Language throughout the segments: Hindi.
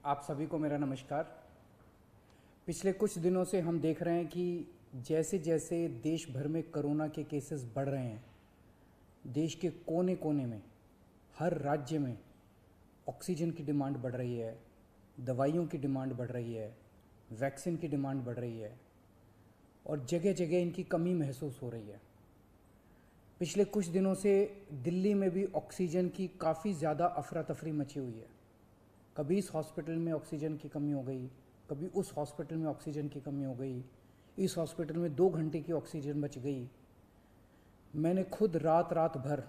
आप सभी को मेरा नमस्कार। पिछले कुछ दिनों से हम देख रहे हैं कि जैसे जैसे देश भर में कोरोना के केसेस बढ़ रहे हैं, देश के कोने कोने में, हर राज्य में ऑक्सीजन की डिमांड बढ़ रही है, दवाइयों की डिमांड बढ़ रही है, वैक्सीन की डिमांड बढ़ रही है और जगह जगह इनकी कमी महसूस हो रही है। पिछले कुछ दिनों से दिल्ली में भी ऑक्सीजन की काफ़ी ज़्यादा अफरा तफरी मची हुई है। कभी इस हॉस्पिटल में ऑक्सीजन की कमी हो गई, कभी उस हॉस्पिटल में ऑक्सीजन की कमी हो गई, इस हॉस्पिटल में 2 घंटे की ऑक्सीजन बच गई। मैंने खुद रात रात भर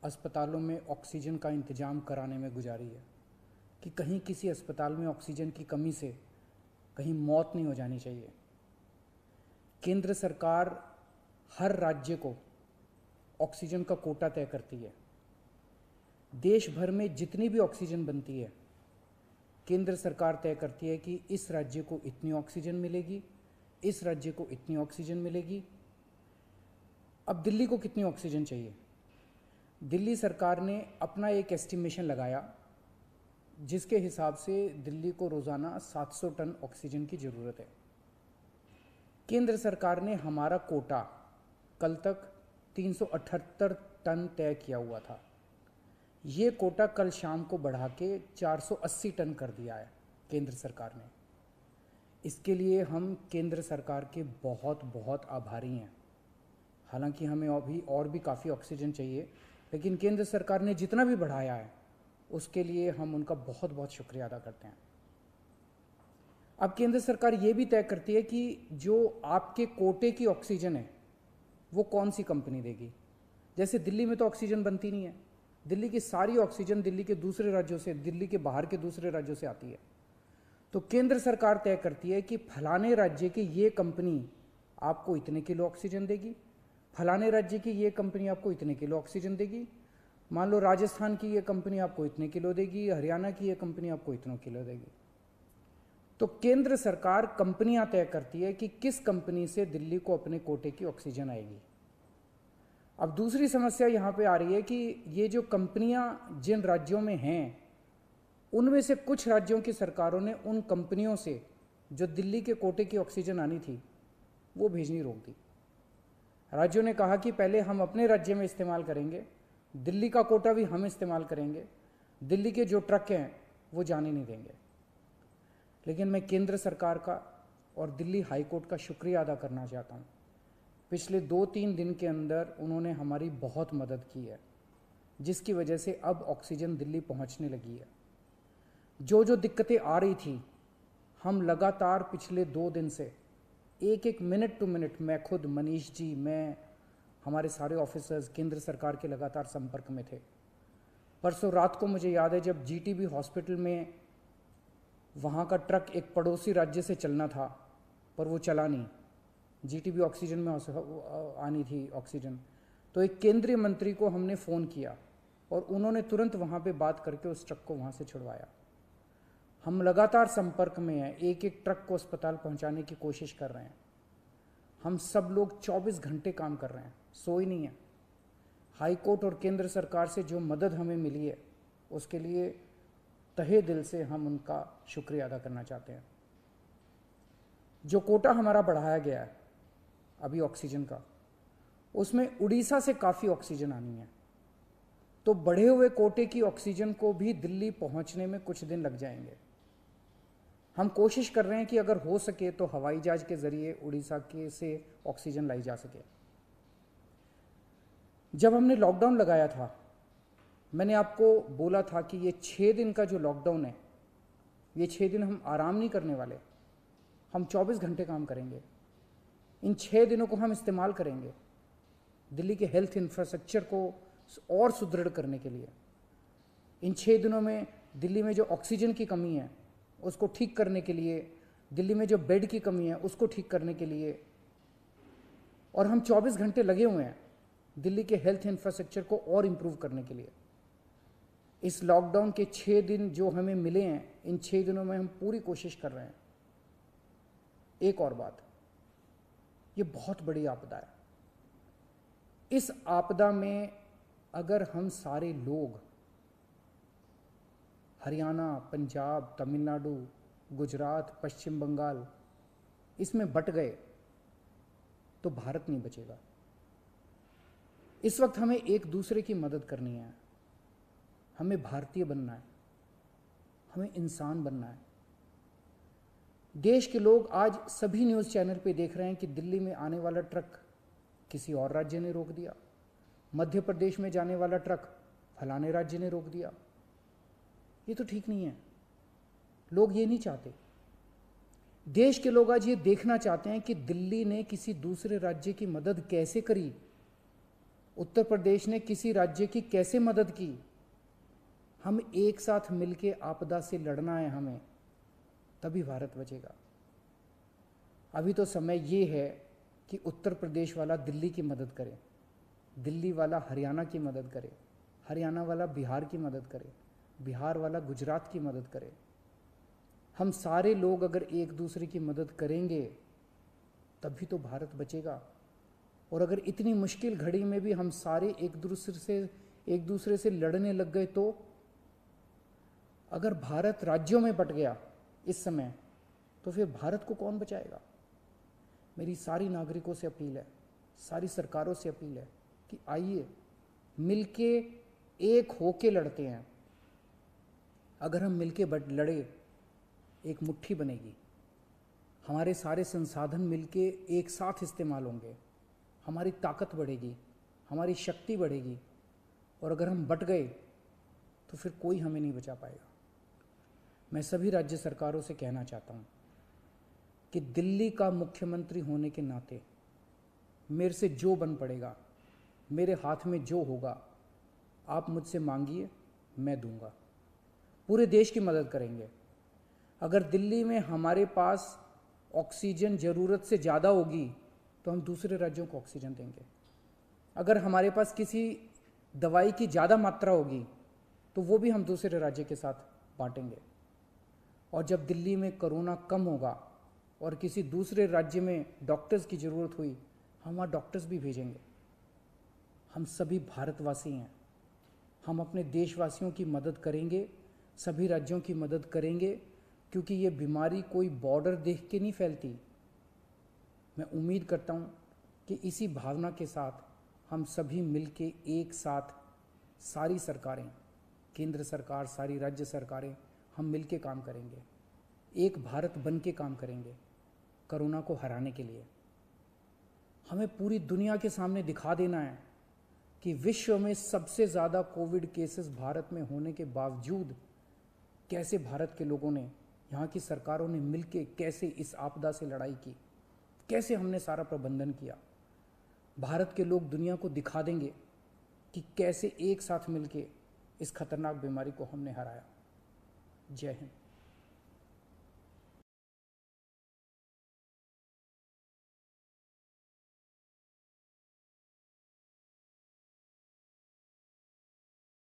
अस्पतालों में ऑक्सीजन का इंतज़ाम कराने में गुजारी है कि कहीं किसी अस्पताल में ऑक्सीजन की कमी से कहीं मौत नहीं हो जानी चाहिए। केंद्र सरकार हर राज्य को ऑक्सीजन का कोटा तय करती है। देश भर में जितनी भी ऑक्सीजन बनती है, केंद्र सरकार तय करती है कि इस राज्य को इतनी ऑक्सीजन मिलेगी, इस राज्य को इतनी ऑक्सीजन मिलेगी। अब दिल्ली को कितनी ऑक्सीजन चाहिए? दिल्ली सरकार ने अपना एक एस्टिमेशन लगाया जिसके हिसाब से दिल्ली को रोज़ाना 700 टन ऑक्सीजन की ज़रूरत है। केंद्र सरकार ने हमारा कोटा कल तक 378 टन तय किया हुआ था। ये कोटा कल शाम को बढ़ा के 480 टन कर दिया है केंद्र सरकार ने। इसके लिए हम केंद्र सरकार के बहुत बहुत आभारी हैं। हालांकि हमें अभी और भी काफ़ी ऑक्सीजन चाहिए, लेकिन केंद्र सरकार ने जितना भी बढ़ाया है उसके लिए हम उनका बहुत बहुत शुक्रिया अदा करते हैं। अब केंद्र सरकार ये भी तय करती है कि जो आपके कोटे की ऑक्सीजन है वो कौन सी कंपनी देगी। जैसे दिल्ली में तो ऑक्सीजन बनती नहीं है, दिल्ली की सारी ऑक्सीजन दिल्ली के दूसरे राज्यों से, दिल्ली के बाहर के दूसरे राज्यों से आती है। तो केंद्र सरकार तय करती है कि फलाने राज्य की ये कंपनी आपको इतने किलो ऑक्सीजन देगी, फलाने राज्य की ये कंपनी आपको इतने किलो ऑक्सीजन देगी। मान लो राजस्थान की ये कंपनी आपको इतने किलो देगी, हरियाणा की ये कंपनी आपको इतने किलो देगी। तो केंद्र सरकार कंपनियां तय करती है कि किस कंपनी से दिल्ली को अपने कोटे की ऑक्सीजन आएगी। अब दूसरी समस्या यहाँ पे आ रही है कि ये जो कंपनियां जिन राज्यों में हैं, उनमें से कुछ राज्यों की सरकारों ने उन कंपनियों से जो दिल्ली के कोटे की ऑक्सीजन आनी थी वो भेजनी रोक दी। राज्यों ने कहा कि पहले हम अपने राज्य में इस्तेमाल करेंगे, दिल्ली का कोटा भी हम इस्तेमाल करेंगे, दिल्ली के जो ट्रक हैं वो जाने नहीं देंगे। लेकिन मैं केंद्र सरकार का और दिल्ली हाई कोर्ट का शुक्रिया अदा करना चाहता हूँ। पिछले 2-3 दिन के अंदर उन्होंने हमारी बहुत मदद की है, जिसकी वजह से अब ऑक्सीजन दिल्ली पहुँचने लगी है। जो जो दिक्कतें आ रही थी, हम लगातार पिछले 2 दिन से एक एक मिनट टू मिनट, मैं खुद, मनीष जी, मैं, हमारे सारे ऑफिसर्स केंद्र सरकार के लगातार संपर्क में थे। परसों रात को मुझे याद है जब जीटीबी हॉस्पिटल में वहाँ का ट्रक एक पड़ोसी राज्य से चलना था पर वो चला नहीं, जीटीबी ऑक्सीजन में आनी थी ऑक्सीजन, तो एक केंद्रीय मंत्री को हमने फ़ोन किया और उन्होंने तुरंत वहाँ पे बात करके उस ट्रक को वहाँ से छुड़वाया। हम लगातार संपर्क में हैं, एक एक ट्रक को अस्पताल पहुँचाने की कोशिश कर रहे हैं। हम सब लोग 24 घंटे काम कर रहे हैं, सोए नहीं हैं। हाई कोर्ट और केंद्र सरकार से जो मदद हमें मिली है उसके लिए तहे दिल से हम उनका शुक्रिया अदा करना चाहते हैं। जो कोटा हमारा बढ़ाया गया है अभी ऑक्सीजन का, उसमें उड़ीसा से काफ़ी ऑक्सीजन आनी है, तो बढ़े हुए कोटे की ऑक्सीजन को भी दिल्ली पहुंचने में कुछ दिन लग जाएंगे। हम कोशिश कर रहे हैं कि अगर हो सके तो हवाई जहाज के जरिए उड़ीसा के से ऑक्सीजन लाई जा सके। जब हमने लॉकडाउन लगाया था, मैंने आपको बोला था कि ये 6 दिन का जो लॉकडाउन है, ये 6 दिन हम आराम नहीं करने वाले, हम 24 घंटे काम करेंगे। इन 6 दिनों को हम इस्तेमाल करेंगे दिल्ली के हेल्थ इंफ्रास्ट्रक्चर को और सुदृढ़ करने के लिए। इन 6 दिनों में दिल्ली में जो ऑक्सीजन की कमी है उसको ठीक करने के लिए, दिल्ली में जो बेड की कमी है उसको ठीक करने के लिए, और हम 24 घंटे लगे हुए हैं दिल्ली के हेल्थ इंफ्रास्ट्रक्चर को और इम्प्रूव करने के लिए। इस लॉकडाउन के 6 दिन जो हमें मिले हैं, इन 6 दिनों में हम पूरी कोशिश कर रहे हैं। एक और बात, ये बहुत बड़ी आपदा है। इस आपदा में अगर हम सारे लोग हरियाणा, पंजाब, तमिलनाडु, गुजरात, पश्चिम बंगाल इसमें बट गए तो भारत नहीं बचेगा। इस वक्त हमें एक दूसरे की मदद करनी है। हमें भारतीय बनना है, हमें इंसान बनना है। देश के लोग आज सभी न्यूज़ चैनल पे देख रहे हैं कि दिल्ली में आने वाला ट्रक किसी और राज्य ने रोक दिया, मध्य प्रदेश में जाने वाला ट्रक फलाने राज्य ने रोक दिया। ये तो ठीक नहीं है। लोग ये नहीं चाहते। देश के लोग आज ये देखना चाहते हैं कि दिल्ली ने किसी दूसरे राज्य की मदद कैसे करी, उत्तर प्रदेश ने किसी राज्य की कैसे मदद की। हम एक साथ मिलके आपदा से लड़ना है हमें, तभी भारत बचेगा। अभी तो समय ये है कि उत्तर प्रदेश वाला दिल्ली की मदद करे, दिल्ली वाला हरियाणा की मदद करे, हरियाणा वाला बिहार की मदद करे, बिहार वाला गुजरात की मदद करे। हम सारे लोग अगर एक दूसरे की मदद करेंगे तभी तो भारत बचेगा। और अगर इतनी मुश्किल घड़ी में भी हम सारे एक दूसरे से लड़ने लग गए तो अगर भारत राज्यों में बट गया इस समय तो फिर भारत को कौन बचाएगा। मेरी सारी नागरिकों से अपील है, सारी सरकारों से अपील है कि आइए मिलके एक होके लड़ते हैं। अगर हम मिलके लड़े एक मुट्ठी बनेगी, हमारे सारे संसाधन मिलके एक साथ इस्तेमाल होंगे, हमारी ताकत बढ़ेगी, हमारी शक्ति बढ़ेगी। और अगर हम बट गए तो फिर कोई हमें नहीं बचा पाएगा। मैं सभी राज्य सरकारों से कहना चाहता हूँ कि दिल्ली का मुख्यमंत्री होने के नाते मेरे से जो बन पड़ेगा, मेरे हाथ में जो होगा, आप मुझसे मांगिए, मैं दूंगा। पूरे देश की मदद करेंगे। अगर दिल्ली में हमारे पास ऑक्सीजन ज़रूरत से ज़्यादा होगी तो हम दूसरे राज्यों को ऑक्सीजन देंगे। अगर हमारे पास किसी दवाई की ज़्यादा मात्रा होगी तो वो भी हम दूसरे राज्य के साथ बांटेंगे। और जब दिल्ली में कोरोना कम होगा और किसी दूसरे राज्य में डॉक्टर्स की ज़रूरत हुई, हम वहाँ डॉक्टर्स भी भेजेंगे। हम सभी भारतवासी हैं, हम अपने देशवासियों की मदद करेंगे, सभी राज्यों की मदद करेंगे, क्योंकि ये बीमारी कोई बॉर्डर देख के नहीं फैलती। मैं उम्मीद करता हूँ कि इसी भावना के साथ हम सभी मिलके एक साथ, सारी सरकारें, केंद्र सरकार, सारी राज्य सरकारें, हम मिलके काम करेंगे, एक भारत बन के काम करेंगे कोरोना को हराने के लिए। हमें पूरी दुनिया के सामने दिखा देना है कि विश्व में सबसे ज़्यादा कोविड केसेस भारत में होने के बावजूद कैसे भारत के लोगों ने, यहाँ की सरकारों ने मिलके कैसे इस आपदा से लड़ाई की, कैसे हमने सारा प्रबंधन किया। भारत के लोग दुनिया को दिखा देंगे कि कैसे एक साथ मिलके इस खतरनाक बीमारी को हमने हराया। जय हिंद।